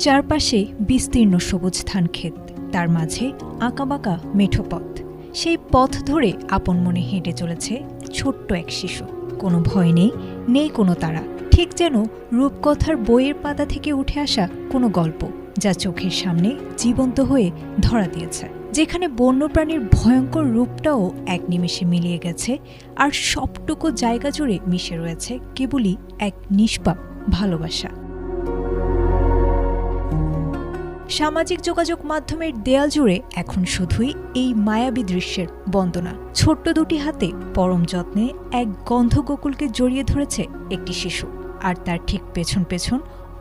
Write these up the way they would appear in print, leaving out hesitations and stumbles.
চারপাশে বিস্তীর্ণ সবুজ ধানক্ষেত, তার মাঝে আঁকাবাঁকা মেঠো পথ। সেই পথ ধরে আপন মনে হেঁটে চলেছে ছোট্ট এক শিশু। কোনো ভয় নেই, নেই কোনো তাড়া, ঠিক যেন রূপকথার বইয়ের পাতা থেকে উঠে আসা কোনো গল্প, যা চোখের সামনে জীবন্ত হয়ে ধরা দিয়েছে। যেখানে বন্যপ্রাণীর ভয়ঙ্কর রূপটাও এক নিমেষে মিলিয়ে গেছে, আর সবটুকু জায়গা জুড়ে মিশে রয়েছে কেবলই এক নিষ্পাপ ভালোবাসা। সামাজিক যোগাযোগ মাধ্যমের দেয়াল জুড়ে এখন শুধুই এই মায়াবী দৃশ্যের বন্দনা। ছোট্ট দুটি হাতে পরম যত্নে এক গন্ধগোকুলকে জড়িয়ে ধরেছে একটি শিশু, আর তার ঠিক পেছন পেছন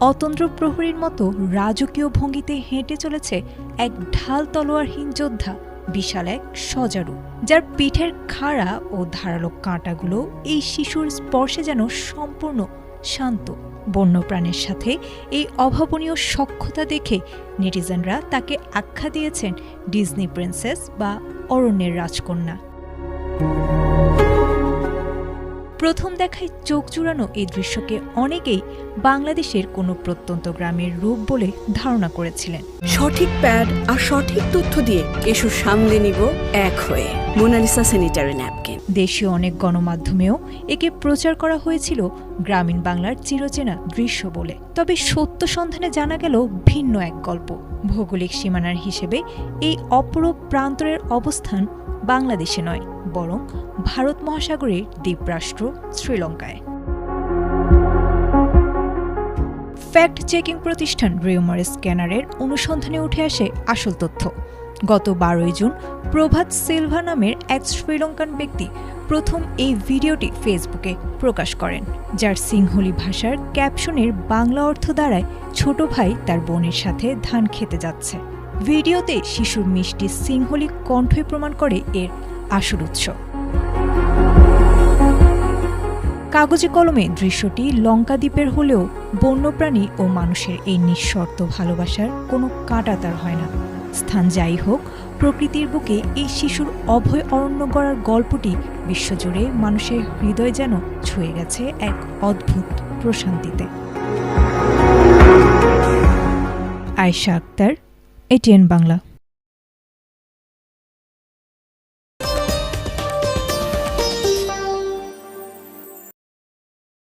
অতন্দ্র প্রহরীর মতো রাজকীয় ভঙ্গিতে হেঁটে চলেছে এক ঢাল তলোয়ারহীন যোদ্ধা, বিশাল এক সজারু, যার পিঠের খাড়া ও ধারালো কাঁটাগুলো এই শিশুর স্পর্শে যেন সম্পূর্ণ শান্ত। বন্যপ্রাণের সাথে এই অভাবনীয় সখ্যতা দেখে নেটিজেনরা তাকে আখ্যা দিয়েছেন ডিজনি প্রিন্সেস বা অরণ্যের রাজকন্যা। প্রথম দেখায় চোখ জুড়ানো এই দৃশ্যকে অনেকেই বাংলাদেশের কোনো প্রত্যন্ত গ্রামের রূপ বলে ধারণা করেছিলেন। সঠিক প্যাড আর সঠিক তথ্য দিয়ে এসব সামলে নিব এক হয়ে। Monalisa sanitary napkin. দেশীয় অনেক গণমাধ্যমেও একে প্রচার করা হয়েছিল গ্রামীণ বাংলার চিরচেনা দৃশ্য বলে। তবে সত্য সন্ধানে জানা গেল ভিন্ন এক গল্প। ভৌগোলিক সীমানার হিসেবে এই অপরূপ প্রান্তরের অবস্থান বাংলাদেশে নয়, বরং ভারত মহাসাগরের দ্বীপরাষ্ট্র শ্রীলঙ্কায়। ফ্যাক্ট চেকিং প্রতিষ্ঠান রিউমার স্ক্যানারের অনুসন্ধানে উঠে আসে আসল তথ্য। গত 12 জুন প্রভাত সিলভা নামের এক শ্রীলঙ্কান ব্যক্তি প্রথম এই ভিডিওটি ফেসবুকে প্রকাশ করেন, যার সিংহলি ভাষার ক্যাপশনের বাংলা অর্থ দাঁড়ায় ছোট ভাই তার বোনের সাথে ধান খেতে যাচ্ছে। ভিডিওতে শিশুর মিষ্টি সিংহলি কণ্ঠই প্রমাণ করে এর আসল উৎস। কাগজে কলমে দৃশ্যটি লঙ্কা দ্বীপের হলেও বন্যপ্রাণী ও মানুষের এই নিঃশর্ত ভালোবাসার কোনো কাঁটাতার হয় না। স্থান যাই হোক, প্রকৃতির বুকে এই শিশুর অভয় অরণ্য গড়ার গল্পটি বিশ্বজুড়ে মানুষের হৃদয় যেন ছুঁয়ে গেছে এক অদ্ভুত প্রশান্তিতে। আয়েশা আক্তার, ATN বাংলা।